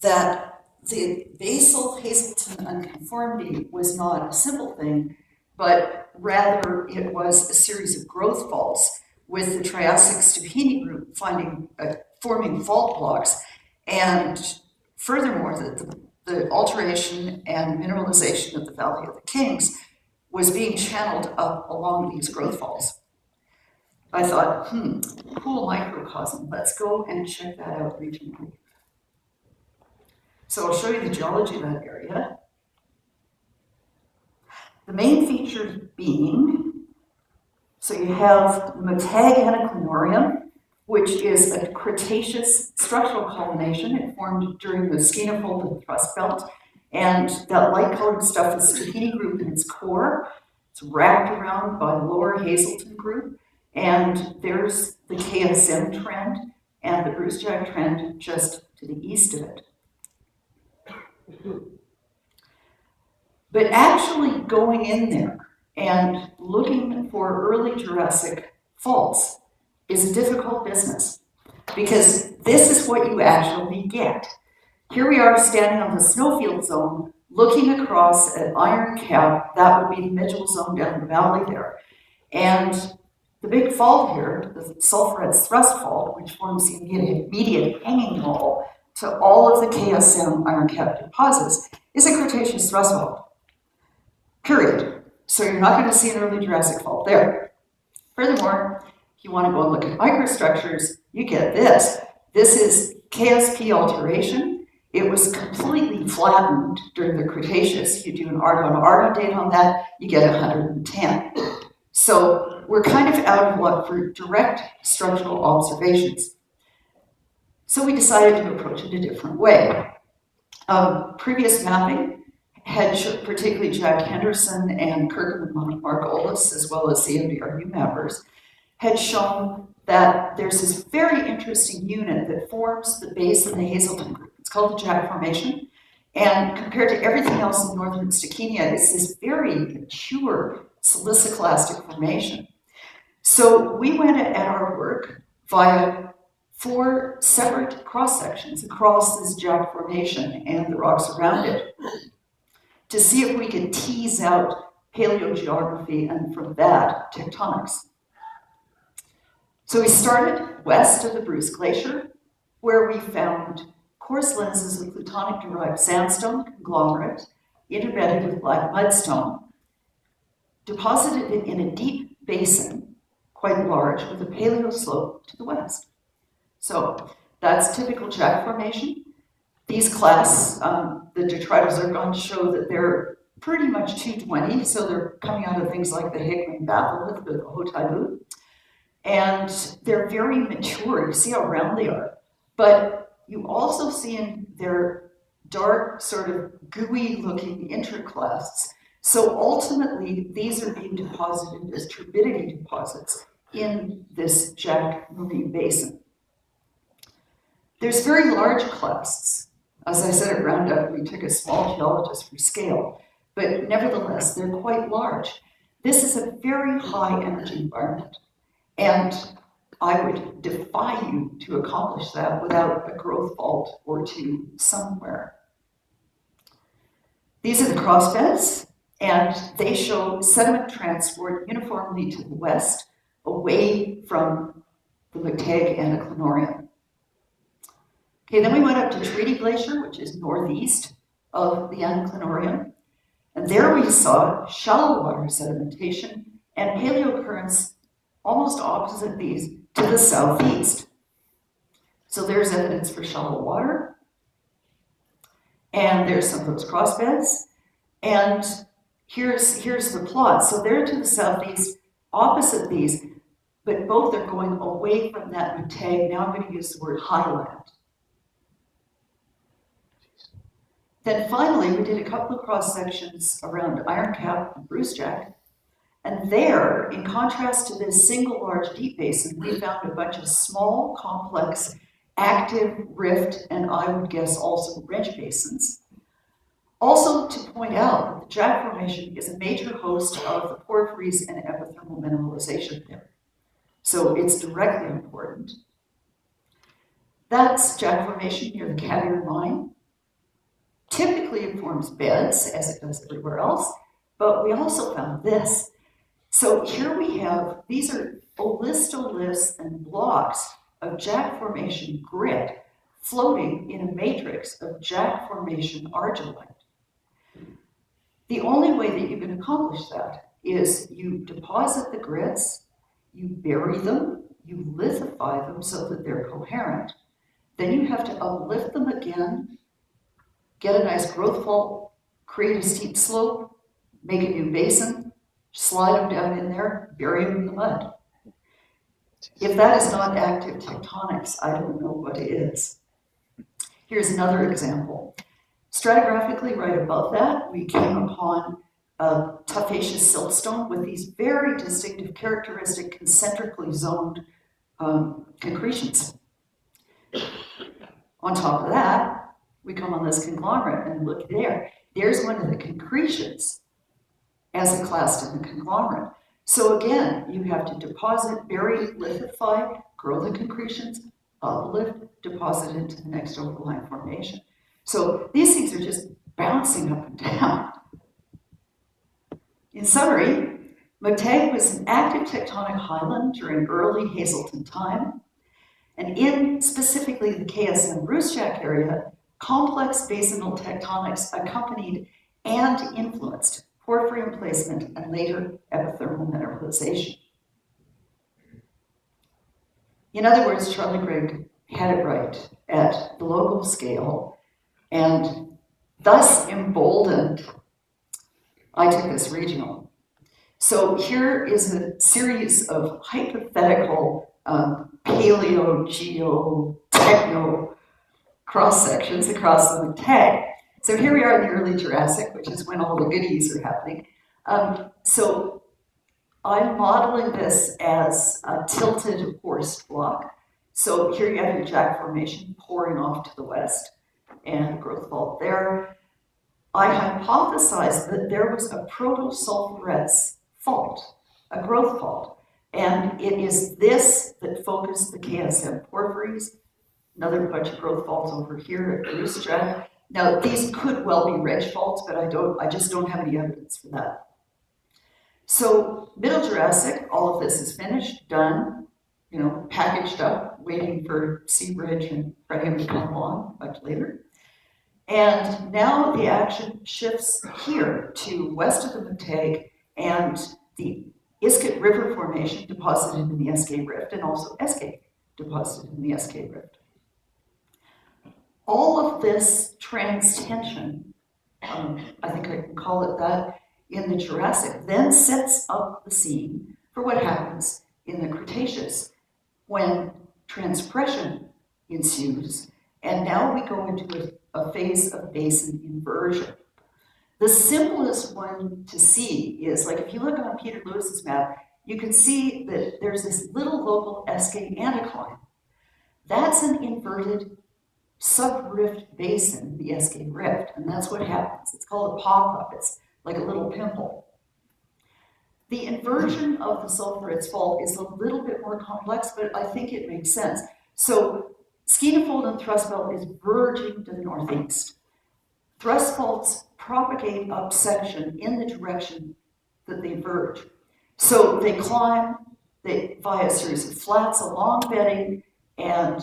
that the basal Hazelton unconformity was not a simple thing, but rather it was a series of growth faults with the Triassic Stuhini group forming fault blocks. And furthermore, the alteration and mineralization of the Valley of the Kings was being channeled up along these growth faults. I thought, cool microcosm. Let's go and check that out regionally. So I'll show you the geology of that area. The main features being, so you have the Motag anticlinorium, which is a Cretaceous structural culmination. It formed during the Skeena Fold of the thrust belt. And that light-colored stuff is Stuhini group in its core. It's wrapped around by the lower Hazelton group. And there's the KSM trend and the Brucejack trend just to the east of it. But actually going in there and looking for early Jurassic faults is a difficult business, because this is what you actually get. Here we are standing on the snowfield zone, looking across at Iron Cap. That would be the Mitchell zone down the valley there. And the big fault here, the Sulphurets Thrust Fault, which forms the immediate hanging wall to all of the KSM iron cap deposits, is a Cretaceous thrust fault. Period. So you're not going to see an early Jurassic fault there. Furthermore, if you want to go and look at microstructures, you get this. This is KSP alteration. It was completely flattened during the Cretaceous. You do an argon-argon date on that, you get 110. So we're kind of out of luck for direct structural observations. So we decided to approach it a different way. Previous mapping had, particularly Jack Henderson and Kirkham and Margolis, as well as the MDRU mappers, had shown that there's this very interesting unit that forms the base of the Hazelton group. It's called the Jack Formation. And compared to everything else in northern Stuhini, it's this very mature siliciclastic formation. So we went at our work via 4 separate cross-sections across this Jack Formation and the rocks around it to see if we could tease out paleogeography and from that, tectonics. So we started west of the Bruce Glacier, where we found coarse lenses of plutonic-derived sandstone conglomerate interbedded with black mudstone, deposited in a deep basin, quite large, with a paleoslope to the west. So that's typical Jack Formation. These clasts, the detrital show that they're pretty much 220, so they're coming out of things like the Hickman batholith, the Hotaibu. And they're very mature. You see how round they are. But you also see in their dark, sort of gooey-looking interclasts. So ultimately, these are being deposited as turbidity deposits in this Jack marine basin. There's very large clasts. As I said at Roundup, we took a small geologist for scale, but nevertheless, they're quite large. This is a very high energy environment, and I would defy you to accomplish that without a growth fault or two somewhere. These are the crossbeds, and they show sediment transport uniformly to the west, away from the Motag anticlinorium. Okay, then we went up to Treaty Glacier, which is northeast of the anticlinorium, and there we saw shallow water sedimentation and paleocurrents almost opposite these to the southeast. So there's evidence for shallow water, and there's some of those crossbeds, and here's the plot. So they're to the southeast, opposite these, but both are going away from that Motag. Now I'm going to use the word highland. Then finally, we did a couple of cross sections around Iron Cap and Brucejack. And there, in contrast to this single large deep basin, we found a bunch of small, complex, active rift, and I would guess also wrench basins. Also to point out that the Jack Formation is a major host of the porphyries and epithermal mineralization there. So it's directly important. That's Jack Formation near the Caviar Mine. Typically it forms beds, as it does everywhere else, but we also found this. So here we have, these are olistoliths and blocks of jack formation grit floating in a matrix of jack formation argillite. The only way that you can accomplish that is you deposit the grits, you bury them, you lithify them so that they're coherent. Then you have to uplift them again, get a nice growth fault, create a steep slope, make a new basin, slide them down in there, bury them in the mud. If that is not active tectonics, I don't know what is. Here's another example. Stratigraphically, right above that, we came upon a tufaceous siltstone with these very distinctive, characteristic, concentrically zoned concretions. On top of that, we come on this conglomerate and look there. There's one of the concretions as a class in the conglomerate. So again, you have to deposit, bury, lithify, grow the concretions, uplift, deposit into the next overlying formation. So these things are just bouncing up and down. In summary, NelsonKEG was an active tectonic highland during early Hazelton time, and in specifically the KSM Brucejack area, complex basinal tectonics accompanied and influenced porphyry emplacement and later epithermal mineralization. In other words, Charlie Grigg had it right at the local scale, and thus emboldened, I took this regional. So here is a series of hypothetical paleo, geo, techno cross sections across the NelsonKEG. So here we are in the early Jurassic, which is when all the goodies are happening. So I'm modeling this as a tilted horst block. So here you have your jack formation pouring off to the west and growth fault there. I hypothesized that there was a proto-sulfurets fault, a growth fault. And it is this that focused the KSM porphyries. Another bunch of growth faults over here at Brucejack. Now, these could well be wedge faults, but I just don't have any evidence for that. So, Middle Jurassic, all of this is finished, done, packaged up, waiting for Seabridge and Graham to come along much later. And now the action shifts here to west of the NelsonKEG and the Iskut River Formation deposited in the SK Rift, and also SK deposited in the SK Rift. All of this transtension, I think I can call it that, in the Jurassic, then sets up the scene for what happens in the Cretaceous when transpression ensues, and now we go into a phase of basin inversion. The simplest one to see is, like, if you look on Peter Lewis's map, you can see that there's this little local SK anticline. That's an inverted sub-rift basin, the SK rift, and that's what happens. It's called a pop-up. It's like a little pimple. The inversion of the sulfurets fault is a little bit more complex, but I think it makes sense. So Skenefold and thrust fault is verging to the northeast. Thrust faults propagate up section in the direction that they verge. So they climb via a series of flats along bedding and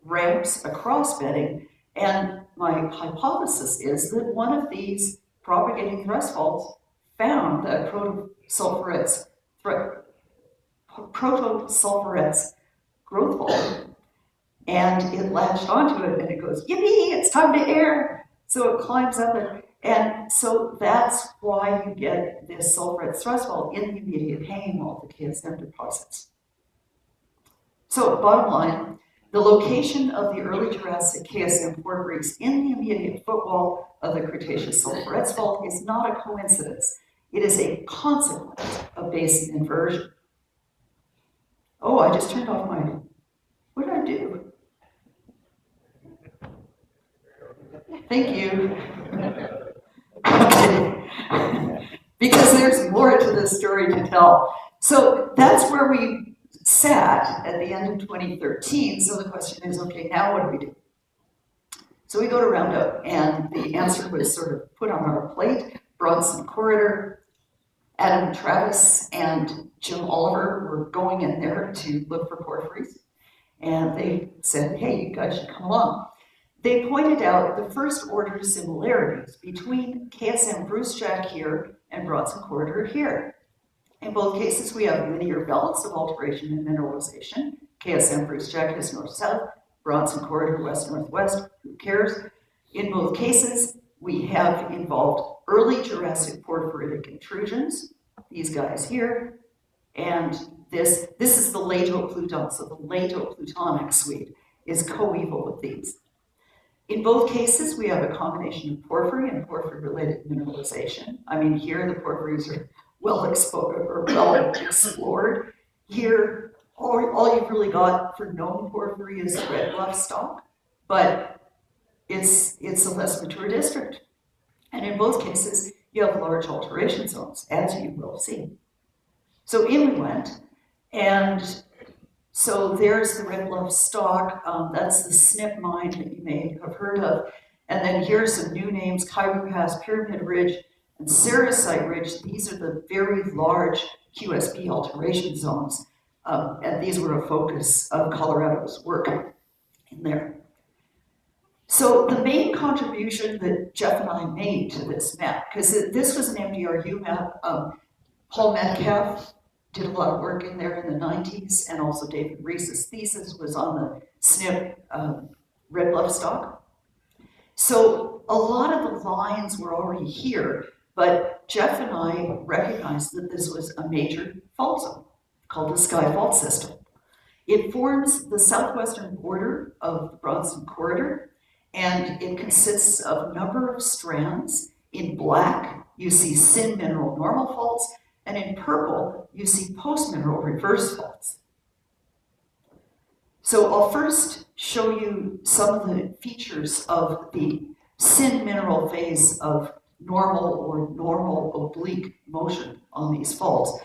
ramps across bedding. And my hypothesis is that one of these propagating thrust faults found that proto-sulfurets growth fault, and it latched onto it and it goes, yippee, it's time to air. So it climbs up and so that's why you get this sulfuret thrust fault in the immediate hanging wall of the KSM deposits. So bottom line, the location of the early Jurassic KSM porphyries in the immediate footwall of the Cretaceous sulfurets fault is not a coincidence. It is a consequence of basin inversion. Oh, I just turned off my, what did I do? Thank you. Okay. Because there's more to this story to tell. So that's where we sat at the end of 2013. So the question is, okay, now what do we do? So we go to Roundup, and the answer was sort of put on our plate. Bronson Corridor, Adam Travis and Jim Oliver were going in there to look for porphyries. And they said, hey, you guys should come along. They pointed out the first order similarities between KSM Brucejack here and Bronson Corridor here. In both cases, we have linear belts of alteration and mineralization. KSM Brucejack is north-south, Bronson Corridor west-northwest, who cares? In both cases, we have involved early Jurassic porphyritic intrusions, these guys here, and this is the Lato-Pluton, so the Lato-Plutonic suite is coeval with these. In both cases, we have a combination of porphyry and porphyry-related mineralization. I mean, here the porphyries are well exposed or well explored. Here, all you've really got for known porphyry is red bluff stock, but it's a less mature district. And in both cases, you have large alteration zones, as you will see. So in we went, and so there's the red bluff stock. That's the snip mine that you may have heard of. And then here's some new names: Khyber Pass, Pyramid Ridge, and Saracite Ridge. These are the very large QSP alteration zones. And these were a focus of Colorado's work in there. So the main contribution that Jeff and I made to this map, because this was an MDRU map, Paul Metcalf did a lot of work in there in the 90s, and also David Reese's thesis was on the SNP red bluff stock. So a lot of the lines were already here, but Jeff and I recognized that this was a major fault zone called the Sky Fault System. It forms the southwestern border of the Bronson Corridor, and it consists of a number of strands. In black, you see syn-mineral normal faults, and in purple, you see post-mineral reverse faults. So I'll first show you some of the features of the syn-mineral phase of normal or normal oblique motion on these faults.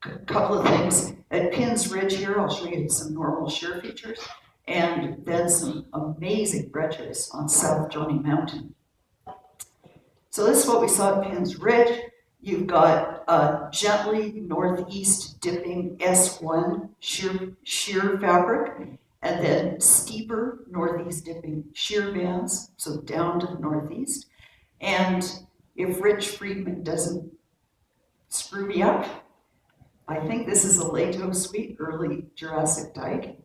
A couple of things. At Pins Ridge here, I'll show you some normal shear features, and then some amazing breccias on South Johnny Mountain. So this is what we saw at Pins Ridge. You've got a gently northeast dipping S1 shear fabric, and then steeper northeast dipping shear bands, so down to the northeast. And if Rich Friedman doesn't screw me up, I think this is a Lato suite, early Jurassic dike.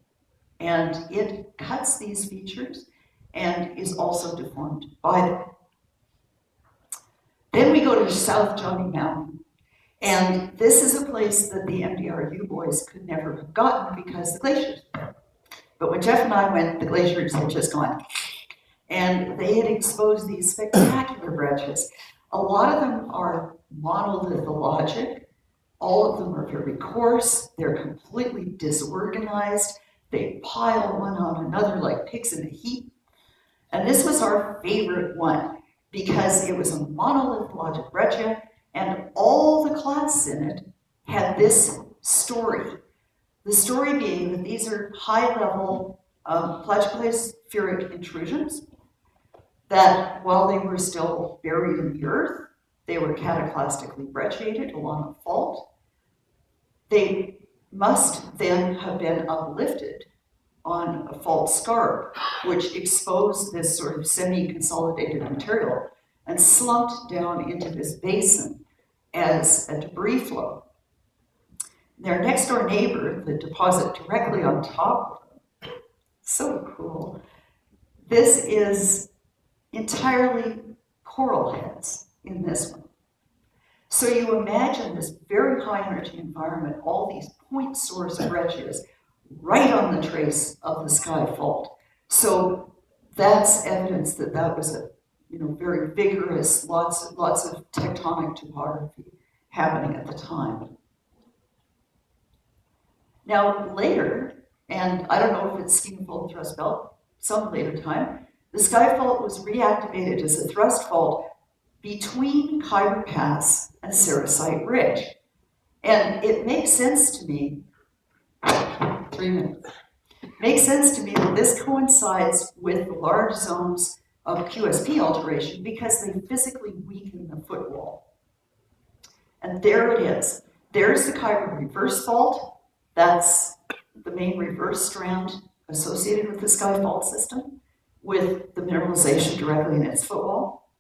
And it cuts these features and is also deformed by them. Then we go to South Johnny Mountain. And this is a place that the MDRU boys could never have gotten because the glaciers were there. But when Jeff and I went, the glaciers had just gone. And they had exposed these spectacular breccias. A lot of them are monolithologic. All of them are very coarse. They're completely disorganized. They pile one on another like pigs in a heap. And this was our favorite one because it was a monolithologic breccia, and all the clasts in it had this story. The story being that these are high-level plagioclase intrusions that, while they were still buried in the earth, they were cataclastically brecciated along a fault. They must then have been uplifted on a fault scarp, which exposed this sort of semi-consolidated material and slumped down into this basin as a debris flow. Their next door neighbor, the deposit directly on top of them, so cool. This is entirely coral heads in this one. So you imagine this very high energy environment, all these point source breccias right on the trace of the Sky Fault. So that's evidence that that was a very vigorous, lots of tectonic topography happening at the time. Now later, and I don't know if it's steam fold thrust belt, some later time, the Sky Fault was reactivated as a thrust fault between Khyber Pass and Saracite Ridge. And it makes sense to me, 3 minutes, makes sense to me that this coincides with the large zones of QSP alteration because they physically weaken the footwall. And there it is. There's the chiral reverse fault. That's the main reverse strand associated with the sky fault system with the mineralization directly in its footwall.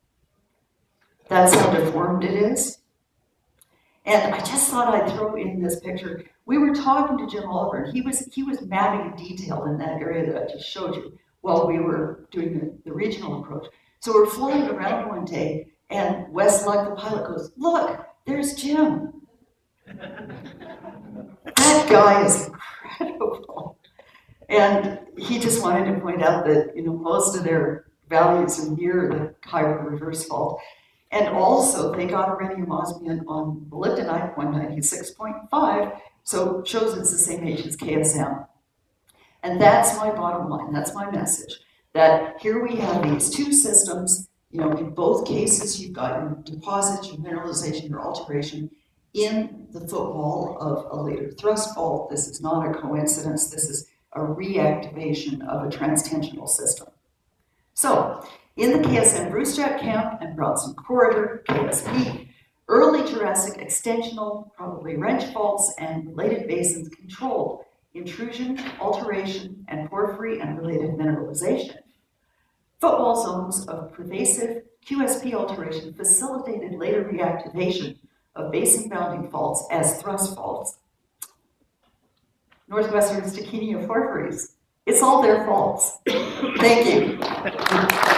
That's how deformed it is. And I just thought I'd throw in this picture. We were talking to Jim Oliver, and he was mapping detail in that area that I just showed you while we were doing the regional approach. So we're flying around one day, and Wes Luck, the pilot, goes, "Look, there's Jim." That guy is incredible. And he just wanted to point out that, you know, most of their values are near the chiral reverse fault. And also, they got iridium osmium on molybdenite, 196.5, so it shows it's the same age as KSM. And that's my bottom line, that's my message, that here we have these two systems, you know, in both cases you've got your deposits, your mineralization, your alteration in the footwall of a later thrust fault. This is not a coincidence, this is a reactivation of a transtensional system. So, in the KSM Brucejack Camp and Bronson Corridor, KSP, early Jurassic extensional, probably wrench faults and related basins controlled intrusion, alteration, and porphyry and related mineralization. Footwall zones of pervasive QSP alteration facilitated later reactivation of basin bounding faults as thrust faults. Northwestern Stachenia porphyries. It's all their faults. Thank you.